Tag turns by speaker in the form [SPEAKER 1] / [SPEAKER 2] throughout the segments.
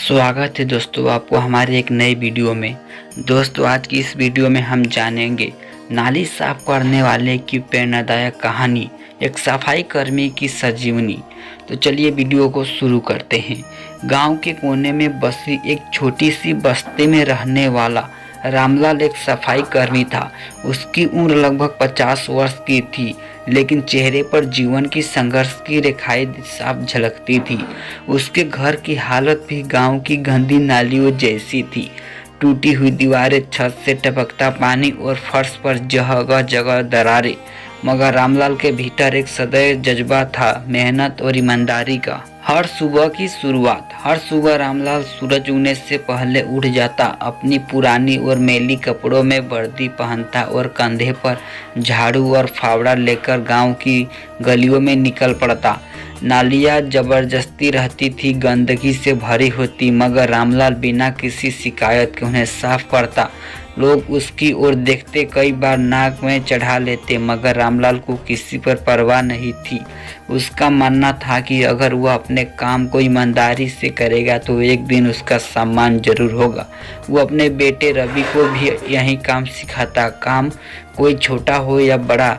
[SPEAKER 1] स्वागत है दोस्तों आपको हमारे एक नई वीडियो में। दोस्तों आज की इस वीडियो में हम जानेंगे नाली साफ करने वाले की प्रेरणादायक कहानी, एक सफाई कर्मी की संजीवनी। तो चलिए वीडियो को शुरू करते हैं। गांव के कोने में बसी एक छोटी सी बस्ती में रहने वाला रामलाल एक सफाई कर्मी था। उसकी उम्र लगभग 50 वर्ष की थी, लेकिन चेहरे पर जीवन की संघर्ष की रेखाएं साफ झलकती थी। उसके घर की हालत भी गांव की गंदी नालियों जैसी थी। टूटी हुई दीवारें, छत से टपकता पानी और फर्श पर जगह जगह दरारें। मगर रामलाल के भीतर एक सदैव जज्बा था, मेहनत और ईमानदारी का। हर सुबह रामलाल सूरज उगने से पहले उठ जाता, अपनी पुरानी और मैली कपड़ों में वर्दी पहनता और कंधे पर झाड़ू और फावड़ा लेकर गांव की गलियों में निकल पड़ता। नालियाँ जबरदस्ती रहती थी, गंदगी से भरी होती, मगर रामलाल बिना किसी शिकायत के उन्हें साफ करता। लोग उसकी ओर देखते, कई बार नाक में चढ़ा लेते, मगर रामलाल को किसी पर परवाह नहीं थी। उसका मानना था कि अगर वह अपने काम को ईमानदारी से करेगा तो एक दिन उसका सम्मान जरूर होगा। वो अपने बेटे रवि को भी यही काम सिखाता। काम कोई छोटा हो या बड़ा,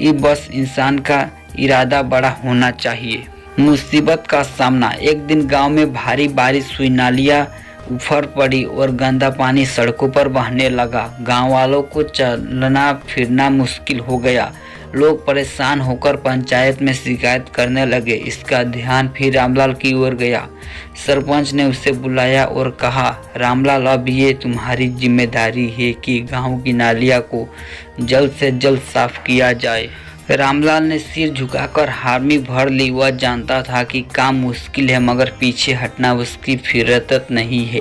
[SPEAKER 1] ये बस इंसान का इरादा बड़ा होना चाहिए। मुसीबत का सामना। एक दिन गांव में भारी बारिश हुई, नालियाँ उफर पड़ी और गंदा पानी सड़कों पर बहने लगा। गांव वालों को चलना फिरना मुश्किल हो गया। लोग परेशान होकर पंचायत में शिकायत करने लगे। इसका ध्यान फिर रामलाल की ओर गया। सरपंच ने उसे बुलाया और कहा, रामलाल, अब ये तुम्हारी जिम्मेदारी है कि गांव की नालियाँ को जल्द से जल्द साफ किया जाए। रामलाल ने सिर झुकाकर हामी भर ली। वह जानता था कि काम मुश्किल है, मगर पीछे हटना उसकी फितरत नहीं है।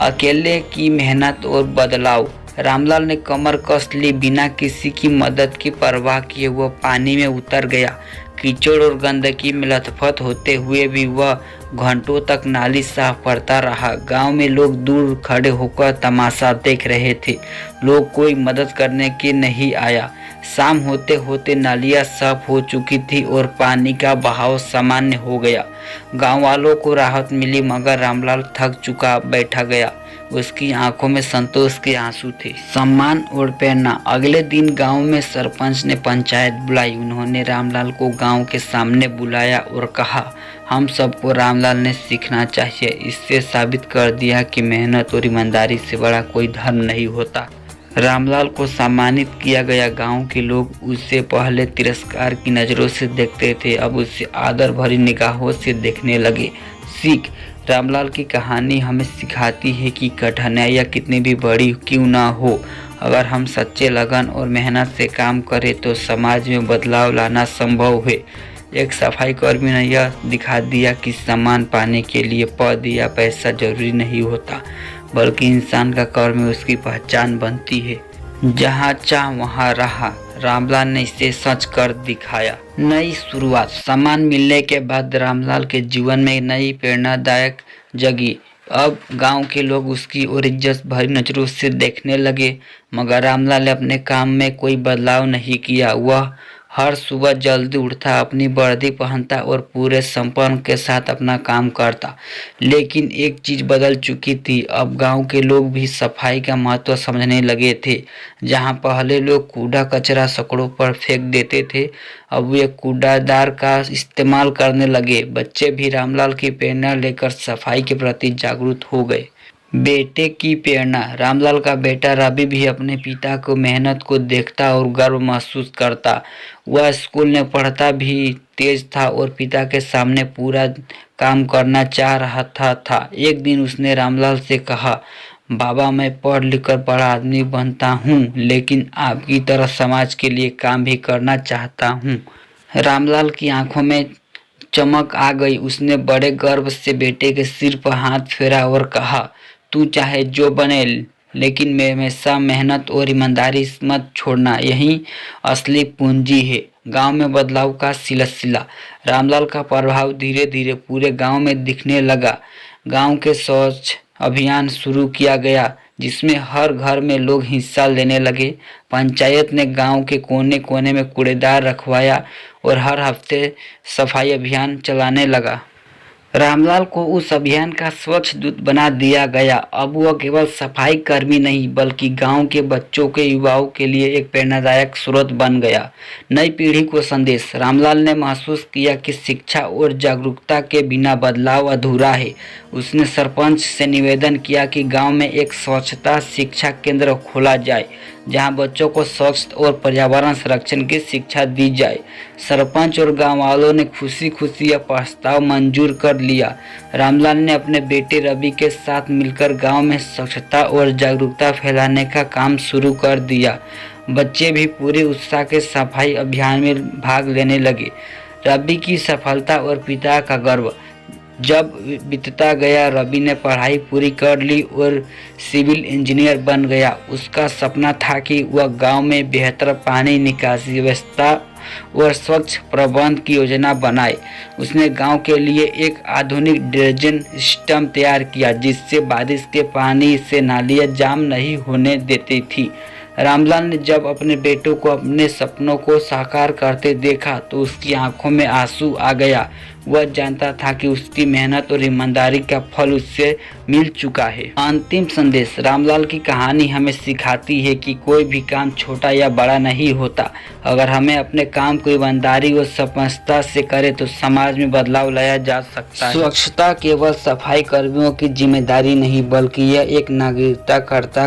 [SPEAKER 1] अकेले की मेहनत और बदलाव। रामलाल ने कमर कस ली। बिना किसी की मदद की परवाह किए वह पानी में उतर गया। कीचड़ और गंदगी में लथपथ होते हुए भी वह घंटों तक नाली साफ करता रहा। गांव में लोग दूर खड़े होकर तमाशा देख रहे थे। लोग कोई मदद करने के नहीं आया। शाम होते होते नालियाँ साफ हो चुकी थी और पानी का बहाव सामान्य हो गया। गांव वालों को राहत मिली, मगर रामलाल थक चुका बैठा गया। उसकी आंखों में संतोष के आंसू थे। सम्मान और प्रेरणा। अगले दिन गांव में सरपंच ने पंचायत बुलाई। उन्होंने रामलाल को गांव के सामने बुलाया और कहा, हम सबको रामलाल ने सीखना चाहिए। इससे साबित कर दिया कि मेहनत और ईमानदारी से बड़ा कोई धर्म नहीं होता। रामलाल को सम्मानित किया गया। गांव के लोग उसे पहले तिरस्कार की नज़रों से देखते थे, अब उसे आदर भरी निगाहों से देखने लगे। सीख। रामलाल की कहानी हमें सिखाती है कि कठिनाइयाँ कितनी भी बड़ी क्यों ना हो, अगर हम सच्चे लगन और मेहनत से काम करें तो समाज में बदलाव लाना संभव है। एक सफाई कर्मी ने यह दिखा दिया कि सम्मान पाने के लिए पद या पैसा जरूरी नहीं होता, बल्कि इंसान का कर्म उसकी पहचान बनती है। जहाँ चाह वहाँ रहा। रामलाल ने इसे सच कर दिखाया। नई शुरुआत। सम्मान मिलने के बाद रामलाल के जीवन में नई प्रेरणादायक जगी। अब गांव के लोग उसकी ओर इज्जत भरी नजरों से देखने लगे, मगर रामलाल ने अपने काम में कोई बदलाव नहीं किया। वह हर सुबह जल्दी उठता, अपनी वर्दी पहनता और पूरे समर्पण के साथ अपना काम करता। लेकिन एक चीज़ बदल चुकी थी। अब गांव के लोग भी सफाई का महत्व समझने लगे थे। जहां पहले लोग कूड़ा कचरा सड़कों पर फेंक देते थे, अब वे कूड़ादार का इस्तेमाल करने लगे। बच्चे भी रामलाल की प्रेरणा लेकर सफाई के प्रति जागरूक हो गए। बेटे की प्रेरणा। रामलाल का बेटा रवि भी अपने पिता को मेहनत को देखता और गर्व महसूस करता। वह स्कूल में पढ़ता भी तेज था और पिता के सामने पूरा काम करना चाह रहा था। एक दिन उसने रामलाल से कहा, बाबा, मैं पढ़ लिख कर बड़ा आदमी बनता हूँ, लेकिन आपकी तरह समाज के लिए काम भी करना चाहता हूँ। रामलाल की आंखों में चमक आ गई। उसने बड़े गर्व से बेटे के सिर पर हाथ फेरा और कहा, तू चाहे जो बने, लेकिन हमेशा मेहनत और ईमानदारी मत छोड़ना, यही असली पूंजी है। गांव में बदलाव का सिलसिला। रामलाल का प्रभाव धीरे धीरे पूरे गांव में दिखने लगा। गांव के स्वच्छ अभियान शुरू किया गया, जिसमें हर घर में लोग हिस्सा लेने लगे। पंचायत ने गांव के कोने कोने में कूड़ेदार रखवाया और हर हफ्ते सफाई अभियान चलाने लगा। रामलाल को उस अभियान का स्वच्छ दूत बना दिया गया। अब वह केवल सफाई कर्मी नहीं बल्कि गांव के बच्चों के युवाओं के लिए एक प्रेरणादायक स्रोत बन गया। नई पीढ़ी को संदेश। रामलाल ने महसूस किया कि शिक्षा और जागरूकता के बिना बदलाव अधूरा है। उसने सरपंच से निवेदन किया कि गांव में एक स्वच्छता शिक्षा केंद्र खोला जाए जहां बच्चों को स्वच्छ और पर्यावरण संरक्षण की शिक्षा दी जाए। सरपंच और गांव वालों ने खुशी खुशी यह प्रस्ताव मंजूर कर लिया। रामलाल ने अपने बेटे रवि के साथ मिलकर गांव में स्वच्छता और जागरूकता फैलाने का काम शुरू कर दिया। बच्चे भी पूरे उत्साह के सफाई अभियान में भाग लेने लगे। रवि की सफलता और पिता का गर्व। जब बीतता गया, रवि ने पढ़ाई पूरी कर ली और सिविल इंजीनियर बन गया। उसका सपना था कि वह गांव में बेहतर पानी निकासी व्यवस्था और स्वच्छ प्रबंध की योजना बनाए। उसने गांव के लिए एक आधुनिक ड्रेनेज सिस्टम तैयार किया जिससे बारिश के पानी से नालियां जाम नहीं होने देती थी। रामलाल ने जब अपने बेटों को अपने सपनों को साकार करते देखा तो उसकी आंखों में आंसू आ गया। वह जानता था कि उसकी मेहनत और ईमानदारी का फल उससे मिल चुका है। अंतिम संदेश। रामलाल की कहानी हमें सिखाती है कि कोई भी काम छोटा या बड़ा नहीं होता। अगर हमें अपने काम को ईमानदारी और समझता से करें तो समाज में बदलाव लाया जा सकता है। स्वच्छता केवल सफाई कर्मियों की जिम्मेदारी नहीं बल्कि यह एक नागरिकता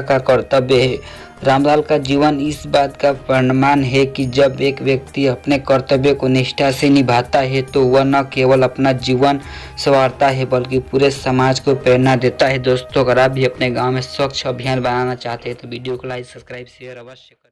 [SPEAKER 1] का कर्तव्य है। रामलाल का जीवन इस बात का प्रमाण है कि जब एक व्यक्ति अपने कर्तव्य को निष्ठा से निभाता है तो वह न केवल अपना जीवन संवारता है बल्कि पूरे समाज को प्रेरणा देता है। दोस्तों, अगर आप भी अपने गांव में स्वच्छ अभियान बनाना चाहते हैं तो वीडियो को लाइक, सब्सक्राइब, शेयर अवश्य करें।